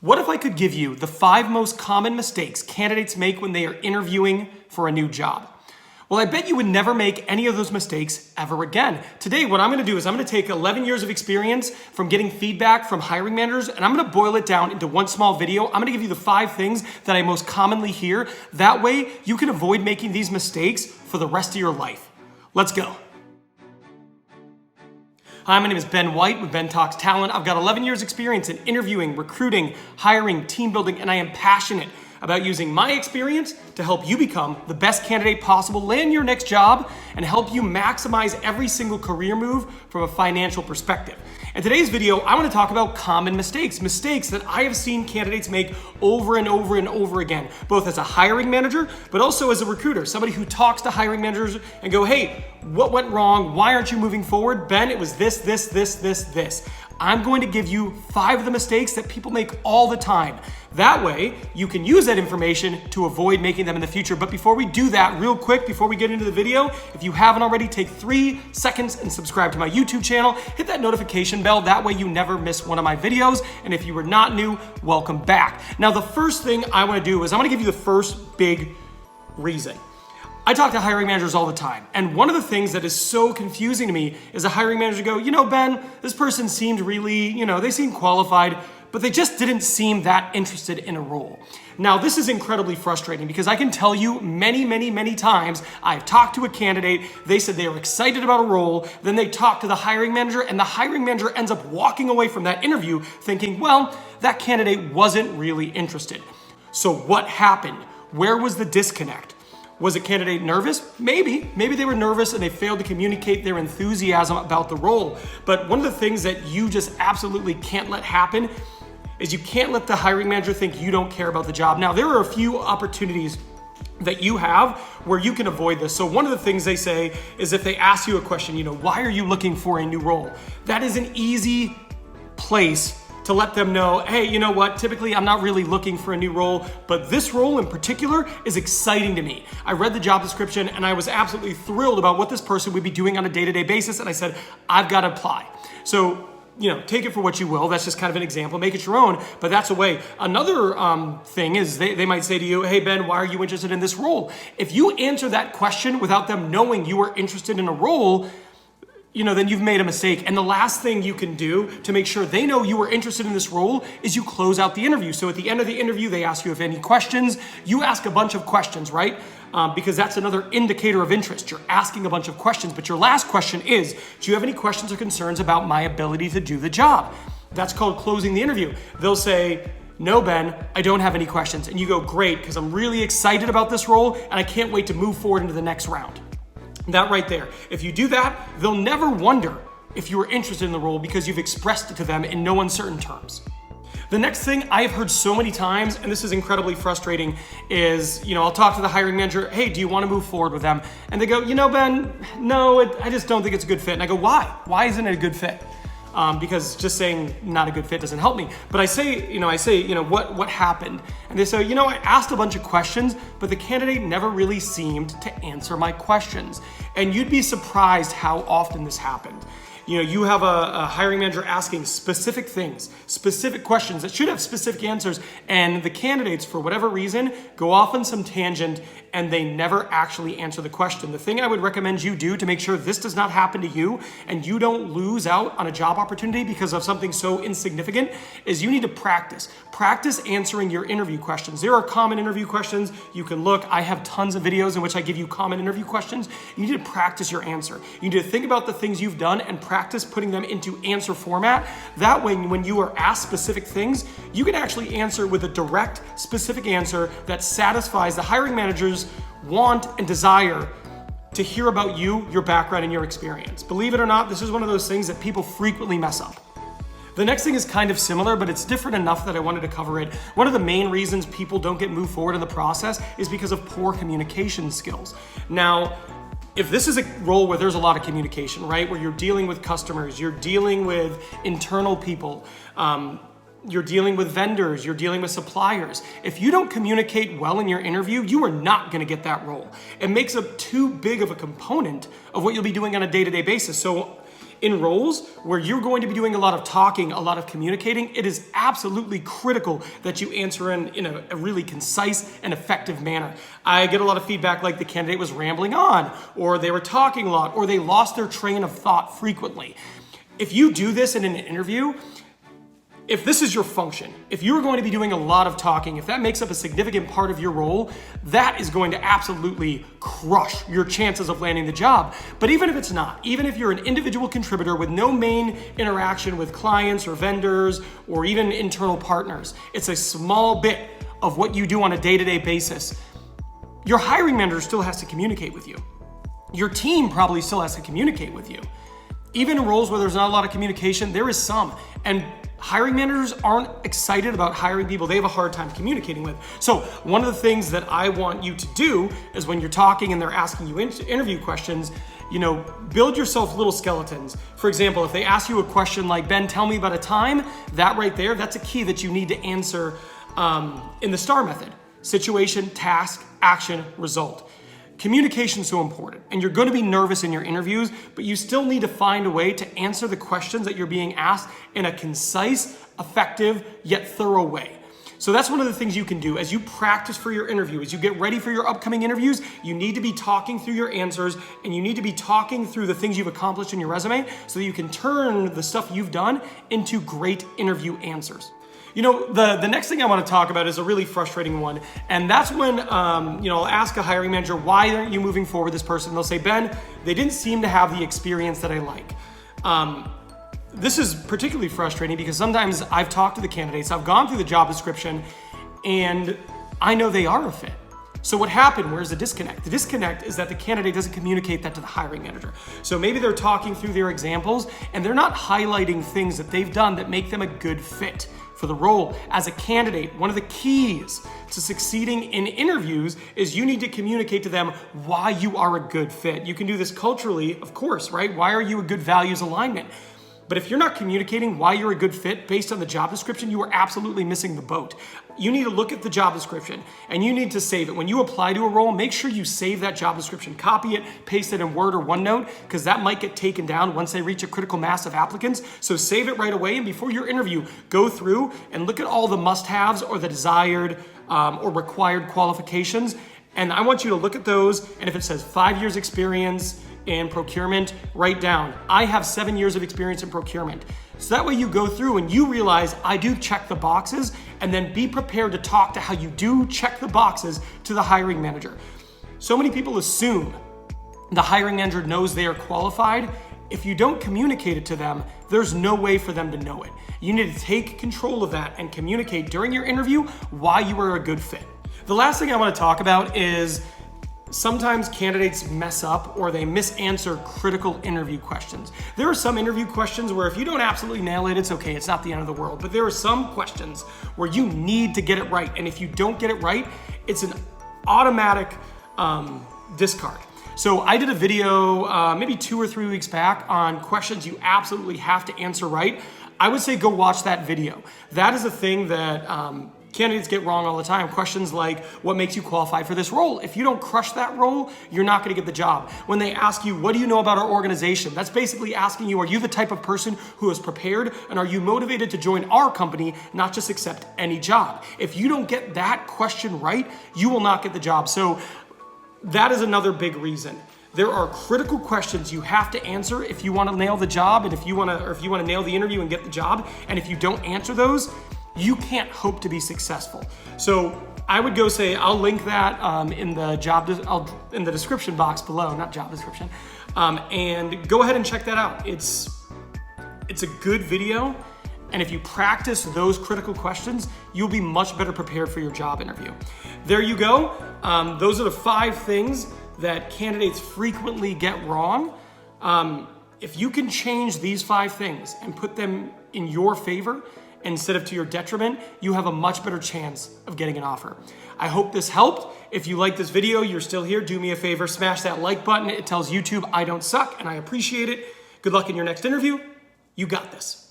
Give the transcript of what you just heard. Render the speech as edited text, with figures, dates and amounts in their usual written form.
What if I could give you the 5 most common mistakes candidates make when they are interviewing for a new job? Well, I bet you would never make any of those mistakes ever again. Today, what I'm gonna do is I'm gonna take 11 years of experience from getting feedback from hiring managers, and I'm gonna boil it down into one small video. I'm gonna give you the 5 things that I most commonly hear. That way, you can avoid making these mistakes for the rest of your life. Let's go. Hi, my name is Ben White with Ben Talks Talent. I've got 11 years experience in interviewing, recruiting, hiring, team building, and I am passionate about using my experience to help you become the best candidate possible, land your next job, and help you maximize every single career move from a financial perspective. In today's video, I want to talk about common mistakes that I have seen candidates make over and over and over again, both as a hiring manager, but also as a recruiter, somebody who talks to hiring managers and go, hey, what went wrong? Why aren't you moving forward? Ben, it was this. I'm going to give you 5 of the mistakes that people make all the time. That way, you can use that information to avoid making them in the future. But before we do that, real quick, before we get into the video, if you haven't already, take 3 seconds and subscribe to my YouTube channel. Hit that notification bell. That way you never miss one of my videos. And if you are not new, welcome back. Now, the first thing I want to do is I'm going to give you the first big reason. I talk to hiring managers all the time, and one of the things that is so confusing to me is a hiring manager go, you know, Ben, this person seemed really, they seemed qualified, but they just didn't seem that interested in a role. Now, this is incredibly frustrating because I can tell you many times I've talked to a candidate, they said they were excited about a role, then they talk to the hiring manager, and the hiring manager ends up walking away from that interview thinking, well, that candidate wasn't really interested. So what happened? Where was the disconnect? Was a candidate nervous? Maybe they were nervous and they failed to communicate their enthusiasm about the role. But one of the things that you just absolutely can't let happen is you can't let the hiring manager think you don't care about the job. Now, there are a few opportunities that you have where you can avoid this. So one of the things they say is if they ask you a question, why are you looking for a new role? That is an easy place to let them know, hey, you know what, typically I'm not really looking for a new role, but this role in particular is exciting to me. I read the job description and I was absolutely thrilled about what this person would be doing on a day-to-day basis, and I said, I've got to apply. So, take it for what you will. That's just kind of an example. Make it your own, but that's a way. Another thing is they might say to you, hey, Ben, why are you interested in this role? If you answer that question without them knowing you are interested in a role, then you've made a mistake. And the last thing you can do to make sure they know you are interested in this role is you close out the interview. So at the end of the interview, they ask you if any questions. You ask a bunch of questions, right? Because that's another indicator of interest. You're asking a bunch of questions, but your last question is, do you have any questions or concerns about my ability to do the job? That's called closing the interview. They'll say, no, Ben, I don't have any questions. And you go, great, because I'm really excited about this role and I can't wait to move forward into the next round. That right there. If you do that, they'll never wonder if you are interested in the role because you've expressed it to them in no uncertain terms. The next thing I have heard so many times, and this is incredibly frustrating, is, I'll talk to the hiring manager, hey, do you want to move forward with them? And they go, Ben, no, I just don't think it's a good fit. And I go, why? Why isn't it a good fit? Because just saying not a good fit doesn't help me. But I say, what happened? And they say, I asked a bunch of questions, but the candidate never really seemed to answer my questions. And you'd be surprised how often this happened. You have a hiring manager asking specific things, specific questions that should have specific answers, and the candidates, for whatever reason, go off on some tangent and they never actually answer the question. The thing I would recommend you do to make sure this does not happen to you and you don't lose out on a job opportunity because of something so insignificant is you need to practice. Practice answering your interview questions. There are common interview questions. You can look. I have tons of videos in which I give you common interview questions. You need to practice your answer. You need to think about the things you've done and practice putting them into answer format. That way, when you are asked specific things, you can actually answer with a direct, specific answer that satisfies the hiring manager's want and desire to hear about you, your background, and your experience. Believe it or not, this is one of those things that people frequently mess up. The next thing is kind of similar, but it's different enough that I wanted to cover it. One of the main reasons people don't get moved forward in the process is because of poor communication skills. Now, if this is a role where there's a lot of communication, right, where you're dealing with customers, you're dealing with internal people, you're dealing with vendors, you're dealing with suppliers. If you don't communicate well in your interview, you are not gonna get that role. It makes up too big of a component of what you'll be doing on a day-to-day basis. So In roles where you're going to be doing a lot of talking, a lot of communicating, it is absolutely critical that you answer in a really concise and effective manner. I get a lot of feedback like the candidate was rambling on, or they were talking a lot, or they lost their train of thought frequently. If you do this in an interview, if this is your function, if you're going to be doing a lot of talking, if that makes up a significant part of your role, that is going to absolutely crush your chances of landing the job. But even if it's not, even if you're an individual contributor with no main interaction with clients or vendors or even internal partners, it's a small bit of what you do on a day-to-day basis. Your hiring manager still has to communicate with you. Your team probably still has to communicate with you. Even in roles where there's not a lot of communication, there is some. And hiring managers aren't excited about hiring people they have a hard time communicating with. So one of the things that I want you to do is when you're talking and they're asking you interview questions, build yourself little skeletons. For example, if they ask you a question like, Ben, tell me about a time, that right there, that's a key that you need to answer in the STAR method. Situation, task, action, result. Communication is so important, and you're going to be nervous in your interviews, but you still need to find a way to answer the questions that you're being asked in a concise, effective, yet thorough way. So that's one of the things you can do as you practice for your interview, as you get ready for your upcoming interviews. You need to be talking through your answers, and you need to be talking through the things you've accomplished in your resume so that you can turn the stuff you've done into great interview answers. The next thing I want to talk about is a really frustrating one. And that's when, I'll ask a hiring manager, why aren't you moving forward with this person? And they'll say, Ben, they didn't seem to have the experience that I like. This is particularly frustrating because sometimes I've talked to the candidates, I've gone through the job description, and I know they are a fit. So what happened? Where's the disconnect? The disconnect is that the candidate doesn't communicate that to the hiring manager. So maybe they're talking through their examples and they're not highlighting things that they've done that make them a good fit for the role. As a candidate, one of the keys to succeeding in interviews is you need to communicate to them why you are a good fit. You can do this culturally, of course, right? Why are you a good values alignment? But if you're not communicating why you're a good fit based on the job description, you are absolutely missing the boat. You need to look at the job description and you need to save it. When you apply to a role, make sure you save that job description, copy it, paste it in Word or OneNote, because that might get taken down once they reach a critical mass of applicants. So save it right away, and before your interview, go through and look at all the must-haves or the desired or required qualifications. And I want you to look at those, and if it says 5 years experience in procurement, write down, I have 7 years of experience in procurement. So that way you go through and you realize I do check the boxes, and then be prepared to talk to how you do check the boxes to the hiring manager. So many people assume the hiring manager knows they are qualified. If you don't communicate it to them, there's no way for them to know it. You need to take control of that and communicate during your interview why you are a good fit. The last thing I want to talk about is sometimes candidates mess up or they misanswer critical interview questions. There are some interview questions where if you don't absolutely nail it, it's okay, it's not the end of the world. But there are some questions where you need to get it right. And if you don't get it right, it's an automatic discard. So I did a video maybe 2 or 3 weeks back on questions you absolutely have to answer right. I would say go watch that video. That is a thing that candidates get wrong all the time. Questions like, what makes you qualified for this role? If you don't crush that role, you're not gonna get the job. When they ask you, what do you know about our organization? That's basically asking you, are you the type of person who is prepared, and are you motivated to join our company, not just accept any job? If you don't get that question right, you will not get the job. So that is another big reason. There are critical questions you have to answer if you want to nail the job, and if you want to nail the interview and get the job. And if you don't answer those, you can't hope to be successful. So I would go say, I'll link that in the description box below, not job description, and go ahead and check that out. It's a good video, and if you practice those critical questions, you'll be much better prepared for your job interview. There you go. Those are the 5 things that candidates frequently get wrong. If you can change these 5 things and put them in your favor instead of to your detriment, you have a much better chance of getting an offer. I hope this helped. If you like this video, you're still here, do me a favor, smash that like button. It tells YouTube I don't suck, and I appreciate it. Good luck in your next interview. You got this.